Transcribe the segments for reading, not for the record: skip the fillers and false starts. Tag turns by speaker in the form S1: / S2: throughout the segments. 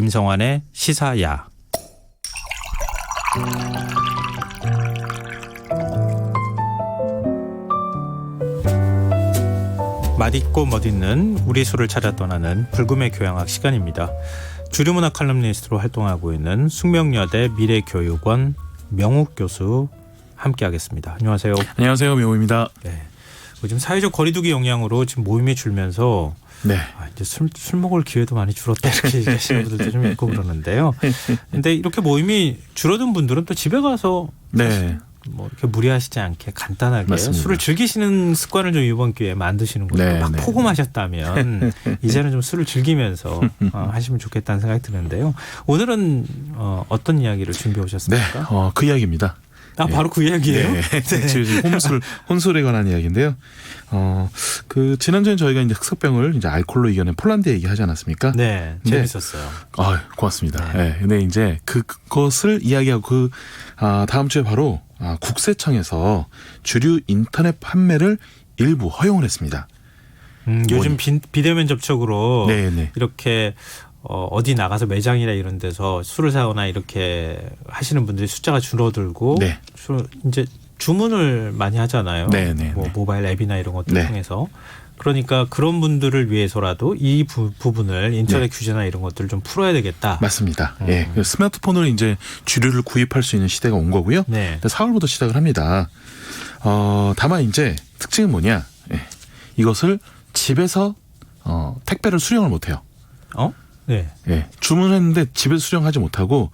S1: 김성환의 시사야. 맛있고 멋있는 우리 술을 찾아 떠나는 불금의 교양학 시간입니다. 주류문학 칼럼니스트로 활동하고 있는 숙명여대 미래교육원 명욱 교수 함께하겠습니다. 안녕하세요.
S2: 안녕하세요, 명욱입니다.
S1: 네. 요즘 사회적 거리두기 영향으로 지금 모임이 줄면서
S2: 네.
S1: 이제 술 먹을 기회도 많이 줄었다 이렇게 얘기하시는 분들도 좀 있고 그러는데요. 근데 이렇게 모임이 줄어든 분들은 또 집에 가서
S2: 네.
S1: 뭐 이렇게 무리하시지 않게 간단하게
S2: 맞습니다.
S1: 술을 즐기시는 습관을 좀 이번 기회에 만드시는 거죠.
S2: 네,
S1: 막
S2: 네.
S1: 포금하셨다면 이제는 좀 술을 즐기면서 하시면 좋겠다는 생각이 드는데요. 오늘은 어떤 이야기를 준비해
S2: 네.
S1: 오셨습니까?
S2: 그 이야기입니다.
S1: 바로 그 이야기예요?
S2: 네. 지금 혼술에 관한 이야기인데요. 지난주에 저희가 이제 흑석병을 이제 알코올로 이겨낸 폴란드 얘기하지 않았습니까?
S1: 네, 재밌었어요.
S2: 고맙습니다.
S1: 네.
S2: 네. 근데 이제 그것을 이야기하고 다음 주에 바로 국세청에서 주류 인터넷 판매를 일부 허용을 했습니다.
S1: 요즘 비대면 접촉으로
S2: 네.
S1: 이렇게 어디 나가서 매장이나 이런 데서 술을 사거나 이렇게 하시는 분들이 숫자가 줄어들고
S2: 네.
S1: 이제 주문을 많이 하잖아요.
S2: 네.
S1: 뭐 모바일 앱이나 이런 것들
S2: 네.
S1: 통해서. 그러니까 그런 분들을 위해서라도 이 부분을 인터넷 규제나 이런 것들을 좀 풀어야 되겠다.
S2: 맞습니다. 예. 스마트폰을 이제 주류를 구입할 수 있는 시대가 온 거고요.
S1: 네.
S2: 4월부터 시작을 합니다. 다만 이제 특징은 뭐냐? 예. 이것을 집에서 택배를 수령을 못 해요.
S1: 네.
S2: 예. 주문을 했는데 집에서 수령하지 못하고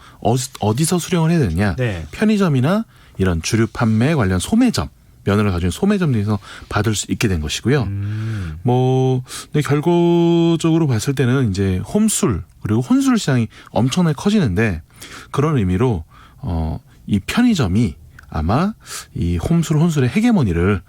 S2: 어디서 수령을 해야 되느냐?
S1: 네.
S2: 편의점이나 이런 주류 판매 관련 소매점, 면허를 가진 소매점에서 받을 수 있게 된 것이고요. 근데 결과적으로 봤을 때는 이제 홈술 그리고 혼술 시장이 엄청나게 커지는데 그런 의미로 이 편의점이 아마 이 홈술 혼술의 헤게모니를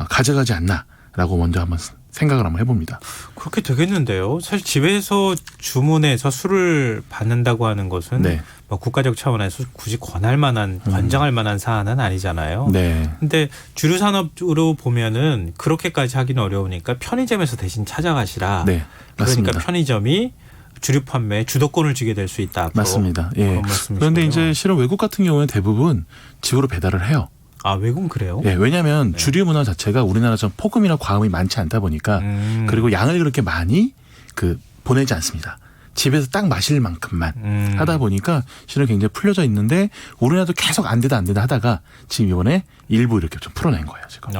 S2: 가져가지 않나라고 먼저 한번 생각을 한번 해봅니다.
S1: 그렇게 되겠는데요. 사실 집에서 주문해서 술을 받는다고 하는 것은
S2: 네.
S1: 뭐 국가적 차원에서 굳이 권할 만한, 권장할 만한 사안은 아니잖아요.
S2: 네.
S1: 근데 주류 산업으로 보면은 그렇게까지 하기는 어려우니까 편의점에서 대신 찾아가시라.
S2: 네. 맞습니다.
S1: 그러니까 편의점이 주류 판매에 주도권을 쥐게 될 수 있다. 앞으로.
S2: 맞습니다. 예.
S1: 그런 말씀이시군요.
S2: 그런데 이제 실은 외국 같은 경우는 대부분 집으로 배달을 해요.
S1: 외국은 그래요?
S2: 예, 왜냐하면 주류 문화 자체가 우리나라처럼 폭음이나 과음이 많지 않다 보니까 그리고 양을 그렇게 많이 보내지 않습니다. 집에서 딱 마실 만큼만 하다 보니까 실은 굉장히 풀려져 있는데 우리나라도 계속 안 되다 하다가 지금 이번에 일부 이렇게 좀 풀어낸 거예요. 지금.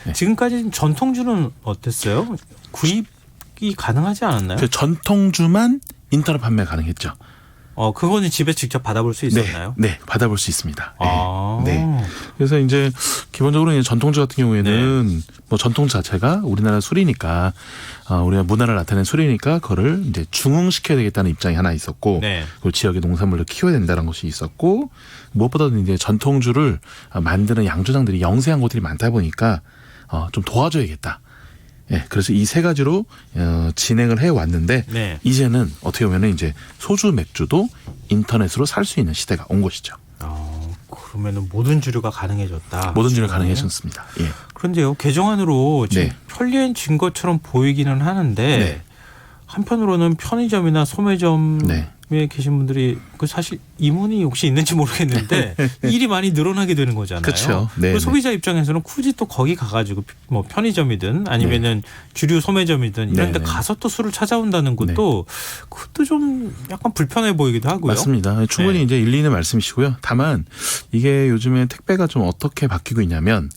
S1: 네. 지금까지 전통주는 어땠어요? 구입이 가능하지 않았나요?
S2: 그 전통주만 인터넷 판매 가능했죠.
S1: 그거는 집에 직접 받아볼 수 있었나요?
S2: 네, 받아볼 수 있습니다.
S1: 아.
S2: 네. 그래서 이제 기본적으로 이제 전통주 같은 경우에는 뭐 전통주 자체가 우리나라 술이니까 우리나라 문화를 나타내는 술이니까 그거를 이제 중흥시켜야 되겠다는 입장이 하나 있었고,
S1: 네.
S2: 그리고 지역의 농산물을 키워야 된다는 것이 있었고, 무엇보다도 이제 전통주를 만드는 양조장들이 영세한 곳들이 많다 보니까 좀 도와줘야겠다. 예, 그래서 이 세 가지로 진행을 해 왔는데
S1: 네.
S2: 이제는 어떻게 보면은 이제 소주, 맥주도 인터넷으로 살 수 있는 시대가 온 것이죠.
S1: 그러면은 모든 주류가 가능해졌다.
S2: 모든 주류 가능해졌습니다. 예.
S1: 그런데요, 개정안으로 지금
S2: 네.
S1: 편리해진 것처럼 보이기는 하는데
S2: 네.
S1: 한편으로는 편의점이나 소매점에
S2: 네.
S1: 계신 분들이 사실 이문이 혹시 있는지 모르겠는데 일이 많이 늘어나게 되는 거잖아요.
S2: 그렇죠. 네,
S1: 소비자 입장에서는 굳이 또 거기 가가지고 뭐 편의점이든 아니면은 주류 소매점이든 이런 데
S2: 네.
S1: 가서 또 술을 찾아온다는 것도 그것도 좀 약간 불편해 보이기도 하고요.
S2: 맞습니다. 충분히
S1: 네.
S2: 이제 일리 있는 말씀이시고요. 다만 이게 요즘에 택배가 좀 어떻게 바뀌고 있냐면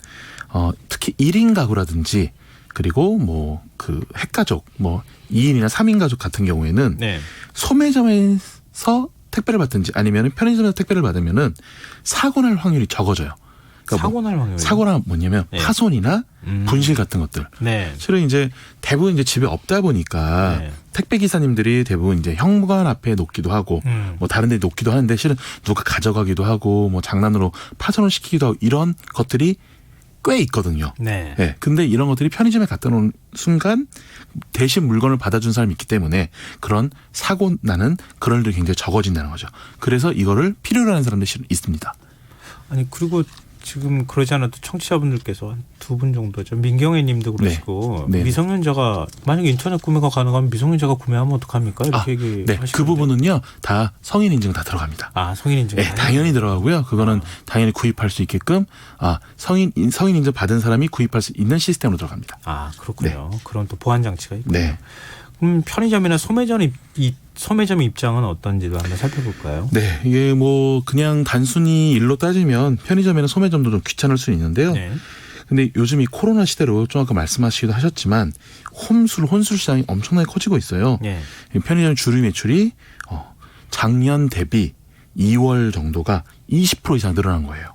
S2: 특히 1인 가구라든지 그리고 뭐 핵가족 2인이나 3인 가족 같은 경우에는
S1: 네.
S2: 소매점에서 택배를 받든지 아니면 편의점에서 택배를 받으면은 사고 날 확률이 적어져요. 그러니까
S1: 사고 날 확률이.
S2: 사고가 뭐냐면
S1: 네.
S2: 파손이나 분실 같은 것들.
S1: 네.
S2: 실은 이제 대부분 이제 집에 없다 보니까
S1: 네.
S2: 택배 기사님들이 대부분 이제 현관 앞에 놓기도 하고 뭐 다른 데 놓기도 하는데 실은 누가 가져가기도 하고 뭐 장난으로 파손을 시키기도 하고 이런 것들이 꽤 있거든요.
S1: 네.
S2: 네. 근데 이런 것들이 편의점에 갖다 놓은 순간 대신 물건을 받아준 사람이 있기 때문에 그런 사고 나는 그런 일들이 굉장히 적어진다는 거죠. 그래서 이거를 필요로 하는 사람들이 실은 있습니다.
S1: 아니 그리고 지금 그러지 않아도 청취자분들께서 한 두 분 정도죠. 민경애님도 그러시고
S2: 네.
S1: 미성년자가 만약 인터넷 구매가 가능하면 미성년자가 구매하면 어떡합니까? 이렇게
S2: 네. 그 부분은요 다 성인 인증 다 들어갑니다.
S1: 성인 인증.
S2: 네, 당연히 들어가고요. 그거는 당연히 구입할 수 있게끔 성인 인증 받은 사람이 구입할 수 있는 시스템으로 들어갑니다.
S1: 그렇군요. 그런 또 보안 장치가 있군요.
S2: 네.
S1: 그럼 편의점이나 소매점의 입장은 어떤지도 한번 살펴볼까요?
S2: 네, 이게 뭐 그냥 단순히 일로 따지면 편의점이나 소매점도 좀 귀찮을 수 있는데요.
S1: 네.
S2: 근데 요즘 이 코로나 시대로 좀 아까 말씀하시기도 하셨지만 혼술 시장이 엄청나게 커지고 있어요.
S1: 네.
S2: 편의점 주류 매출이 작년 대비 2월 정도가 20% 이상 늘어난 거예요.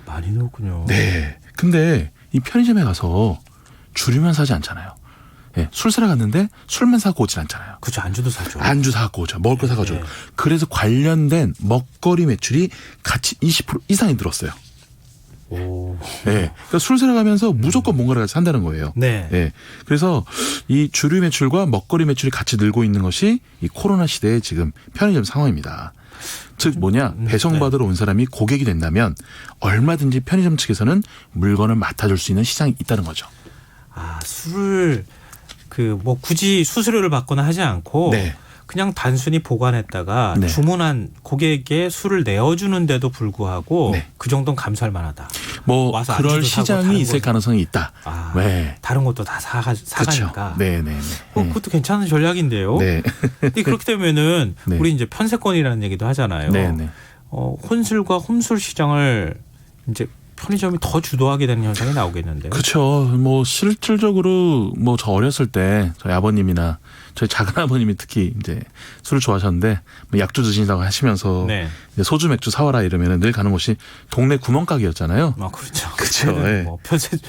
S1: 많이 늘었군요.
S2: 네. 근데 이 편의점에 가서 주류만 사지 않잖아요. 네, 술 사러 갔는데 술만 사고 오진 않잖아요.
S1: 그렇죠. 안주도 사죠.
S2: 안주 사고 오죠. 먹을 거 사가지고.
S1: 네.
S2: 그래서 관련된 먹거리 매출이 같이 20% 이상이 늘었어요.
S1: 오.
S2: 네. 그러니까 술 사러 가면서 무조건 뭔가를 같이 산다는 거예요.
S1: 네.
S2: 네. 그래서 이 주류 매출과 먹거리 매출이 같이 늘고 있는 것이 이 코로나 시대의 지금 편의점 상황입니다. 즉 뭐냐, 배송받으러 온 사람이 고객이 된다면 얼마든지 편의점 측에서는 물건을 맡아줄 수 있는 시장이 있다는 거죠.
S1: 술을 뭐 굳이 수수료를 받거나 하지 않고
S2: 네.
S1: 그냥 단순히 보관했다가
S2: 네.
S1: 주문한 고객에게 술을 내어주는데도 불구하고
S2: 네.
S1: 그 정도는 감수할 만하다.
S2: 뭐
S1: 와서
S2: 그럴
S1: 안주도 사고
S2: 시장이
S1: 다른
S2: 있을
S1: 거-
S2: 가능성이 있다. 네.
S1: 다른 것도 다 사가니까.
S2: 네네.
S1: 그것도 괜찮은 전략인데요.
S2: 네.
S1: 근데 그렇게 되면은
S2: 네.
S1: 우리 이제 편세권이라는 얘기도 하잖아요.
S2: 네네.
S1: 혼술과 홈술 시장을 이제 편의점이 더 주도하게 되는 현상이 나오겠는데요.
S2: 그렇죠. 뭐 실질적으로 뭐 저 어렸을 때 저희 아버님이나 저희 작은 아버님이 특히 이제 술을 좋아하셨는데 뭐 약주 드신다고 하시면서
S1: 네.
S2: 이제 소주 맥주 사와라 이러면 늘 가는 곳이 동네 구멍가게였잖아요.
S1: 그렇죠.
S2: 그쵸,
S1: 그때는
S2: 예.
S1: 뭐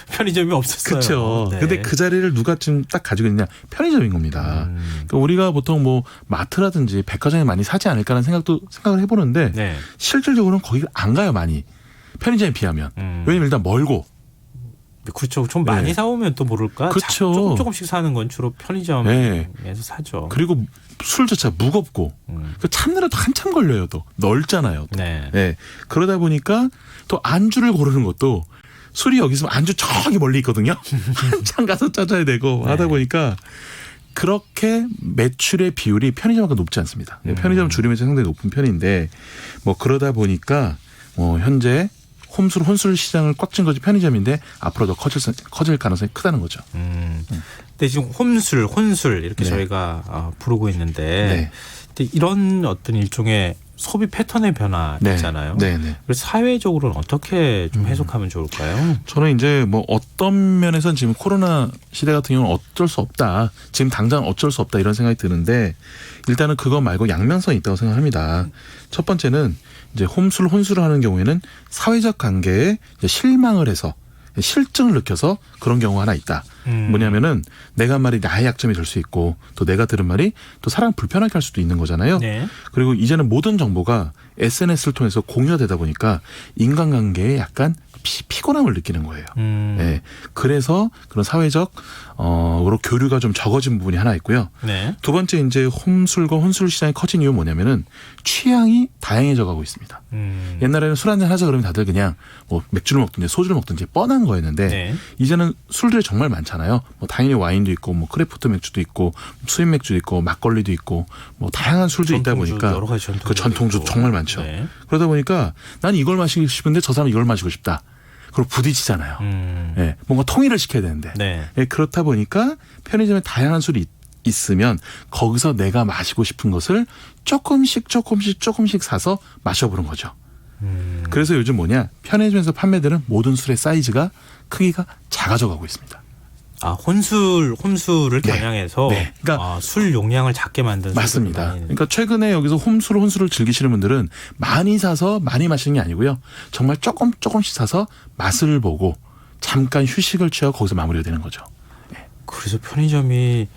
S1: 편의점이 없었어요.
S2: 그렇죠.
S1: 네.
S2: 근데 그 자리를 누가 지금 딱 가지고 있냐? 편의점인 겁니다. 그러니까 우리가 보통 뭐 마트라든지 백화점에 많이 사지 않을까라는 생각을 해보는데
S1: 네.
S2: 실질적으로는 거기를 안 가요 많이. 편의점에 비하면. 왜냐면 일단 멀고.
S1: 그렇죠. 좀 많이
S2: 네.
S1: 사오면 또 모를까.
S2: 그쵸.
S1: 조금씩 사는 건 주로 편의점에서
S2: 네.
S1: 사죠.
S2: 그리고 술 자체가 무겁고 그 참느라도 한참 걸려요. 또 넓잖아요. 또.
S1: 네.
S2: 네. 그러다 보니까 또 안주를 고르는 것도 술이 여기 있으면 안주 저기 멀리 있거든요. 한참 가서 찾아야 되고
S1: 네.
S2: 하다 보니까 그렇게 매출의 비율이 편의점보다 높지 않습니다. 편의점 주류 매출 상당히 높은 편인데 뭐 그러다 보니까 현재 혼술 시장을 꽉 쥔 것이 편의점인데 앞으로 더 커질 가능성이 크다는 거죠.
S1: 근데 지금 혼술 이렇게
S2: 네.
S1: 저희가 부르고 있는데
S2: 네.
S1: 근데 이런 어떤 일종의 소비 패턴의 변화
S2: 네.
S1: 있잖아요.
S2: 네. 네.
S1: 그래서 사회적으로는 어떻게 좀 해석하면 좋을까요?
S2: 저는 이제 뭐 어떤 면에서는 지금 코로나 시대 같은 경우는 어쩔 수 없다. 지금 당장 어쩔 수 없다 이런 생각이 드는데 일단은 그거 말고 양면성이 있다고 생각합니다. 첫 번째는 이제 혼술을 하는 경우에는 사회적 관계에 이제 실망을 해서 실증을 느껴서 그런 경우가 하나 있다. 뭐냐면은 내가 한 말이 나의 약점이 될 수 있고 또 내가 들은 말이 또 사람 불편하게 할 수도 있는 거잖아요.
S1: 네.
S2: 그리고 이제는 모든 정보가 SNS를 통해서 공유가 되다 보니까 인간관계에 약간 피곤함을 느끼는 거예요. 네. 그래서 그런 사회적 으로 교류가 좀 적어진 부분이 하나 있고요.
S1: 네.
S2: 두 번째 이제 홈술과 혼술 시장이 커진 이유는 뭐냐면은 취향이 다양해져 가고 있습니다. 옛날에는 술 한잔 하자 그러면 다들 그냥 뭐 맥주를 먹든지 소주를 먹든지 뻔한 거였는데
S1: 네.
S2: 이제는 술들이 정말 많잖아요. 뭐 당연히 와인도 있고 뭐 크래프트 맥주도 있고 수입 맥주도 있고 막걸리도 있고 뭐 다양한 술들이 있다
S1: 전통주,
S2: 보니까
S1: 여러 가지 전통주도
S2: 그 전통주
S1: 있고.
S2: 정말 많죠.
S1: 네.
S2: 그러다 보니까 난 이걸 마시고 싶은데 저 사람은 이걸 마시고 싶다. 그리고 부딪히잖아요. 예, 뭔가 통일을 시켜야 되는데.
S1: 네.
S2: 예, 그렇다 보니까 편의점에 다양한 술이 있으면 거기서 내가 마시고 싶은 것을 조금씩 사서 마셔보는 거죠. 그래서 요즘 뭐냐, 편의점에서 판매되는 모든 술의 사이즈가 크기가 작아져 가고 있습니다.
S1: 혼술을
S2: 네.
S1: 조량해서
S2: 네. 그러니까
S1: 술 용량을 작게 만드는
S2: 맞습니다.
S1: 술들이 많이
S2: 그러니까 최근에 여기서 혼술을 즐기시는 분들은 많이 사서 많이 마시는 게 아니고요. 정말 조금씩 사서 맛을 보고 잠깐 휴식을 취하고 거기서 마무리가 되는 거죠.
S1: 그래서 편의점이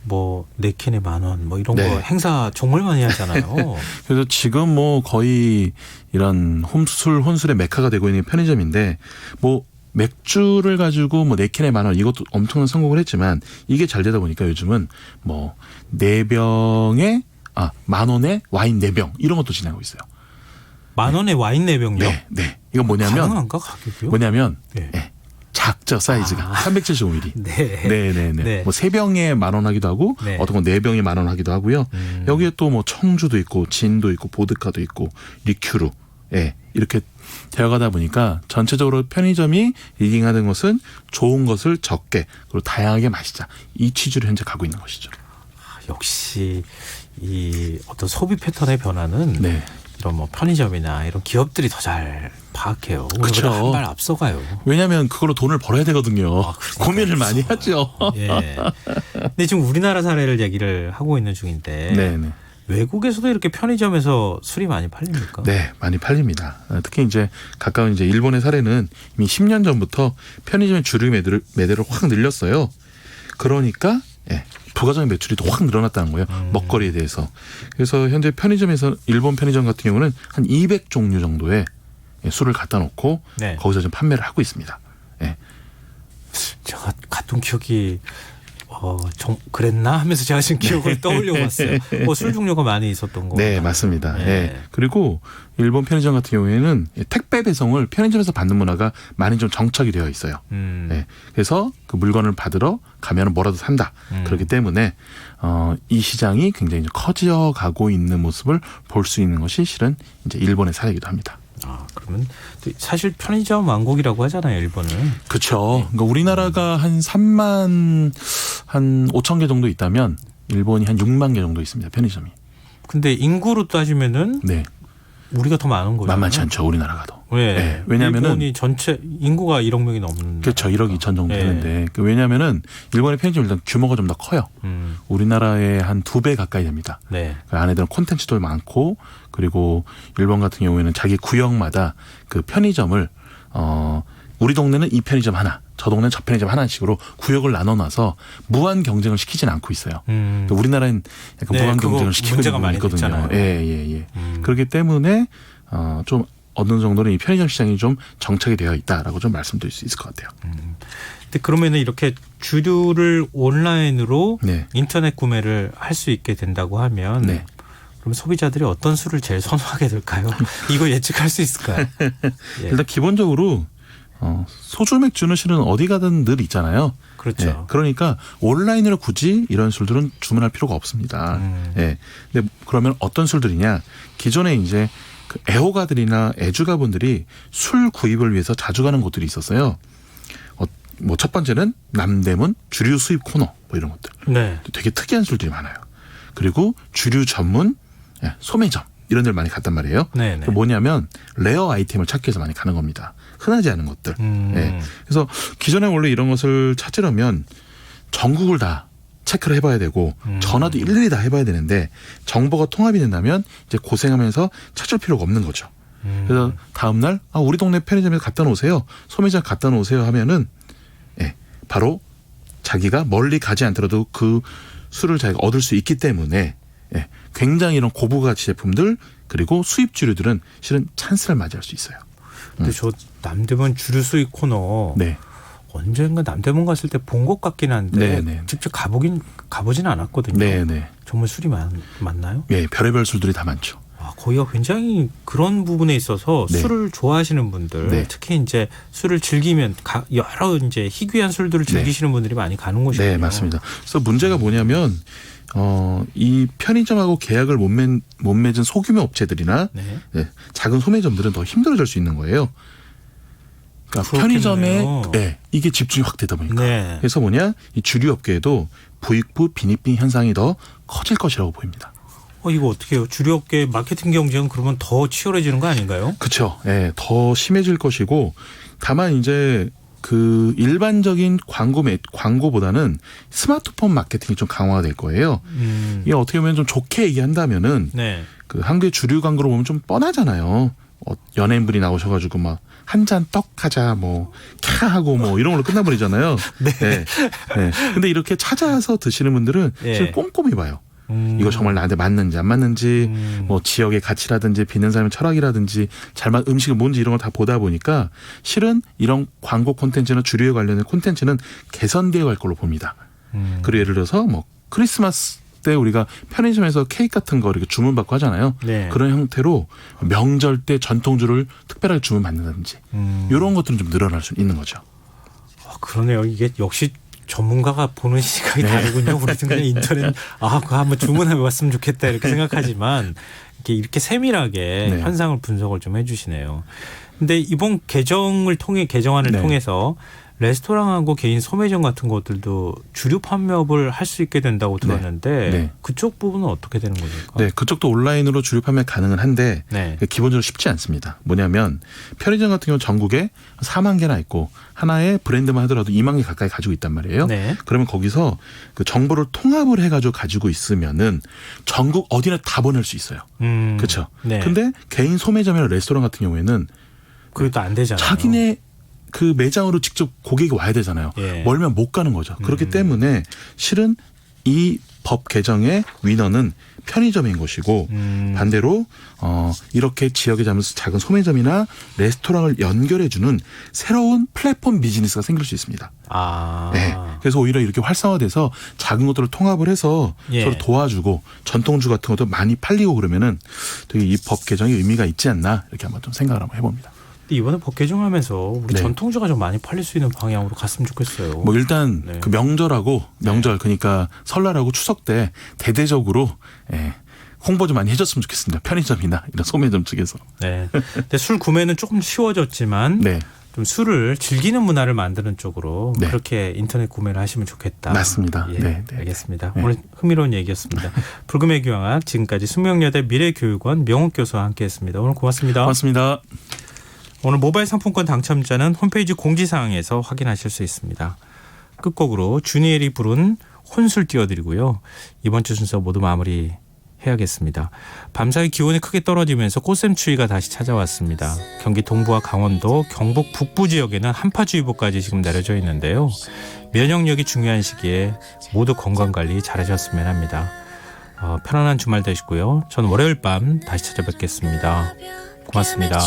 S1: 뭐 4캔에 10,000원 뭐 이런
S2: 네.
S1: 거 행사 정말 많이 하잖아요.
S2: 그래서 지금 뭐 거의 이런 혼술의 메카가 되고 있는 편의점인데 뭐 맥주를 가지고 뭐 4캔에 10,000원 이것도 엄청난 성공을 했지만 이게 잘 되다 보니까 요즘은 뭐 4병에 10,000원에 와인 4병 이런 것도 진행하고 있어요.
S1: 10,000원에 와인 4병이요?
S2: 네, 네. 이건 뭐냐면
S1: 가능한가 가격이요?
S2: 뭐냐면
S1: 네.
S2: 예, 작죠 사이즈가 375ml.
S1: 네.
S2: 네네네.
S1: 네.
S2: 뭐 3병에 10,000원 하기도 하고
S1: 네.
S2: 어떤 건 4병에 10,000원 하기도 하고요. 여기에 또 뭐 청주도 있고 진도 있고 보드카도 있고 리큐르 예, 이렇게 되어가다 보니까 전체적으로 편의점이 리딩하는 것은 좋은 것을 적게 그리고 다양하게 마시자 이 취지로 현재 가고 있는 것이죠.
S1: 역시 이 어떤 소비 패턴의 변화는
S2: 네.
S1: 이런 뭐 편의점이나 이런 기업들이 더 잘 파악해요.
S2: 그쵸.
S1: 한 발 앞서가요.
S2: 왜냐하면 그걸로 돈을 벌어야 되거든요.
S1: 그러니까요.
S2: 고민을 많이 하죠.
S1: 예. 근데 지금 우리나라 사례를 얘기를 하고 있는 중인데
S2: 네네.
S1: 외국에서도 이렇게 편의점에서 술이 많이 팔립니까?
S2: 네, 많이 팔립니다. 특히 이제 가까운 이제 일본의 사례는 이미 10년 전부터 편의점의 주류 매대를 확 늘렸어요. 그러니까 예, 부가적인 매출이 또 확 늘어났다는 거예요. 먹거리에 대해서. 그래서 현재 편의점에서 일본 편의점 같은 경우는 한 200종류 정도의 술을 갖다 놓고
S1: 네.
S2: 거기서 좀 판매를 하고 있습니다. 예.
S1: 제가 갔던 기억이 그랬나 하면서 제가 지금 기억을 떠올려 봤어요. 술 종류가 많이 있었던 거.
S2: 네, 맞습니다.
S1: 네.
S2: 예. 그리고 일본 편의점 같은 경우에는 택배 배송을 편의점에서 받는 문화가 많이 좀 정착이 되어 있어요. 예. 그래서 그 물건을 받으러 가면 뭐라도 산다. 그렇기 때문에 이 시장이 굉장히 이제 커져가고 있는 모습을 볼 수 있는 것이 실은 이제 일본의 사례이기도 합니다.
S1: 그러면 사실 편의점 왕국이라고 하잖아요, 일본은.
S2: 그렇죠. 그러니까 우리나라가 한 3만 한 5천 개 정도 있다면 일본이 한 6만 개 정도 있습니다. 편의점이.
S1: 근데 인구로 따지면은
S2: 네.
S1: 우리가 더 많은 거죠.
S2: 만만치 않죠. 우리나라가 더.
S1: 네.
S2: 네. 왜냐하면은
S1: 일본이 전체 인구가 1억 명이 넘는.
S2: 그렇죠. 1억 2천 정도
S1: 네.
S2: 되는데 왜냐하면은 일본의 편의점 일단 규모가 좀 더 커요. 우리나라의 한 2배 가까이 됩니다.
S1: 네.
S2: 그 안에들은 콘텐츠도 많고 그리고 일본 같은 경우에는 자기 구역마다 그 편의점을 우리 동네는 이 편의점 하나, 저 동네는 저 편의점 하나씩으로 구역을 나눠놔서 무한 경쟁을 시키지는 않고 있어요. 우리나라는 약간
S1: 네,
S2: 무한
S1: 그거
S2: 경쟁을 시키는
S1: 문제가
S2: 부분이
S1: 많이
S2: 있거든요.
S1: 됐잖아요.
S2: 예. 그렇기 때문에 좀 어느 정도는 이 편의점 시장이 좀 정착이 되어 있다라고 좀 말씀드릴 수 있을 것 같아요.
S1: 근데 그러면은 이렇게 주류를 온라인으로
S2: 네.
S1: 인터넷 구매를 할 수 있게 된다고 하면
S2: 네.
S1: 그럼 소비자들이 어떤 술을 제일 선호하게 될까요? 이거 예측할 수 있을까요? 예.
S2: 일단 기본적으로 소주 맥주는 실은 어디 가든 늘 있잖아요.
S1: 그렇죠.
S2: 예, 그러니까 온라인으로 굳이 이런 술들은 주문할 필요가 없습니다. 예. 근데 그러면 어떤 술들이냐? 기존에 이제 그 애호가들이나 애주가분들이 술 구입을 위해서 자주 가는 곳들이 있었어요. 뭐 첫 번째는 남대문 주류 수입 코너 뭐 이런 것들.
S1: 네.
S2: 되게 특이한 술들이 많아요. 그리고 주류 전문 소매점 이런 데를 많이 갔단 말이에요.
S1: 네네.
S2: 뭐냐면 레어 아이템을 찾기 위해서 많이 가는 겁니다. 흔하지 않은 것들. 예. 그래서 기존에 원래 이런 것을 찾으려면 전국을 다 체크를 해봐야 되고 전화도 일일이 다 해봐야 되는데 정보가 통합이 된다면 이제 고생하면서 찾을 필요가 없는 거죠. 그래서 다음날 우리 동네 편의점에 갖다 놓으세요. 소매점 갖다 놓으세요 하면은 바로 자기가 멀리 가지 않더라도 그 술을 자기가 얻을 수 있기 때문에 굉장히 이런 고부가치 제품들 그리고 수입 주류들은 실은 찬스를 맞이할 수 있어요.
S1: 근데 저 남대문 주류 수입 코너
S2: 네.
S1: 언젠가 남대문 갔을 때 본 것 같긴 한데
S2: 네.
S1: 직접 가보진 않았거든요.
S2: 네.
S1: 정말 술이 많나요?
S2: 예, 별의별 술들이 다 많죠.
S1: 거기가 굉장히 그런 부분에 있어서
S2: 네.
S1: 술을 좋아하시는 분들,
S2: 네.
S1: 특히 이제 술을 즐기면 여러 이제 희귀한 술들을 즐기시는 분들이 많이 가는 곳이거든요.
S2: 네, 맞습니다. 그래서 문제가 뭐냐면 이 편의점하고 계약을 못 맺은 소규모 업체들이나
S1: 네.
S2: 작은 소매점들은 더 힘들어질 수 있는 거예요. 그러니까 편의점에 이게 집중이 확 되다 보니까.
S1: 네.
S2: 그래서 이 주류 업계에도 부익부 빈익빈 현상이 더 커질 것이라고 보입니다.
S1: 이거 어떻게 해요? 주류업계 마케팅 경쟁은 그러면 더 치열해지는 거 아닌가요?
S2: 그렇죠. 예, 더 심해질 것이고 다만 이제 그 일반적인 광고보다는 스마트폰 마케팅이 좀 강화가 될 거예요. 이게 어떻게 보면 좀 좋게 얘기한다면은
S1: 네.
S2: 그 한국의 주류 광고로 보면 좀 뻔하잖아요. 연예인분이 나오셔가지고 막 한 잔 떡 하자 뭐 캬 하고 뭐 이런 걸로 끝나버리잖아요. 네. 근데 이렇게 찾아서 드시는 분들은 사실 꼼꼼히 봐요. 이거 정말 나한테 맞는지 안 맞는지 뭐 지역의 가치라든지 빚는 사람의 철학이라든지 잘만 음식이 뭔지 이런 걸 다 보다 보니까 실은 이런 광고 콘텐츠나 주류에 관련된 콘텐츠는 개선되어 갈 걸로 봅니다. 그리고 예를 들어서 뭐 크리스마스 때 우리가 편의점에서 케이크 같은 거 이렇게 주문받고 하잖아요.
S1: 네.
S2: 그런 형태로 명절 때 전통주를 특별하게 주문받는다든지 이런 것들은 좀 늘어날 수 있는 거죠.
S1: 그러네요. 이게 역시 전문가가 보는 시각이 다르군요. 우리는 그냥 인터넷 그거 한번 주문해 봤으면 좋겠다 이렇게 생각하지만 이렇게 세밀하게 현상을 분석을 좀 해주시네요. 근데 이번 개정안을 통해서 레스토랑하고 개인 소매점 같은 것들도 주류 판매업을 할 수 있게 된다고 들었는데 그쪽 부분은 어떻게 되는 겁니까?
S2: 네, 그쪽도 온라인으로 주류 판매 가능은 한데 기본적으로 쉽지 않습니다. 뭐냐면 편의점 같은 경우 전국에 4만 개나 있고 하나의 브랜드만 하더라도 2만 개 가까이 가지고 있단 말이에요. 그러면 거기서 그 정보를 통합을 해가지고 가지고 있으면은 전국 어디나 다 보낼 수 있어요. 그렇죠. 근데 개인 소매점이나 레스토랑 같은 경우에는
S1: 그게 또 안 되잖아요.
S2: 자기네 그 매장으로 직접 고객이 와야 되잖아요. 멀면 못 가는 거죠. 그렇기 때문에 실은 이 법 개정의 위너는 편의점인 것이고 반대로 이렇게 지역에 작은 소매점이나 레스토랑을 연결해주는 새로운 플랫폼 비즈니스가 생길 수 있습니다. 네. 그래서 오히려 이렇게 활성화돼서 작은 것들을 통합을 해서 서로 도와주고 전통주 같은 것도 많이 팔리고 그러면은 되게 이 법 개정이 의미가 있지 않나 이렇게 한번 좀 생각을 한번 해봅니다.
S1: 이번에 법 개정하면서 우리 전통주가 좀 많이 팔릴 수 있는 방향으로 갔으면 좋겠어요.
S2: 뭐 일단 그 명절하고 그러니까 설날하고 추석 때 대대적으로 홍보 좀 많이 해줬으면 좋겠습니다. 편의점이나 이런 소매점 측에서. 네.
S1: 근데 술 구매는 조금 쉬워졌지만 좀 술을 즐기는 문화를 만드는 쪽으로 그렇게 인터넷 구매를 하시면 좋겠다.
S2: 맞습니다.
S1: 알겠습니다. 오늘 흥미로운 얘기였습니다. 불금의 교양학 지금까지 숙명여대 미래교육원 명욱 교수와 함께했습니다. 오늘 고맙습니다.
S2: 고맙습니다.
S1: 오늘 모바일 상품권 당첨자는 홈페이지 공지사항에서 확인하실 수 있습니다. 끝곡으로 주니엘이 부른 혼술 띄워드리고요. 이번 주 순서 모두 마무리해야겠습니다. 밤사이 기온이 크게 떨어지면서 꽃샘추위가 다시 찾아왔습니다. 경기 동부와 강원도, 경북 북부 지역에는 한파주의보까지 지금 내려져 있는데요. 면역력이 중요한 시기에 모두 건강관리 잘하셨으면 합니다. 편안한 주말 되시고요. 저는 월요일 밤 다시 찾아뵙겠습니다. 고맙습니다.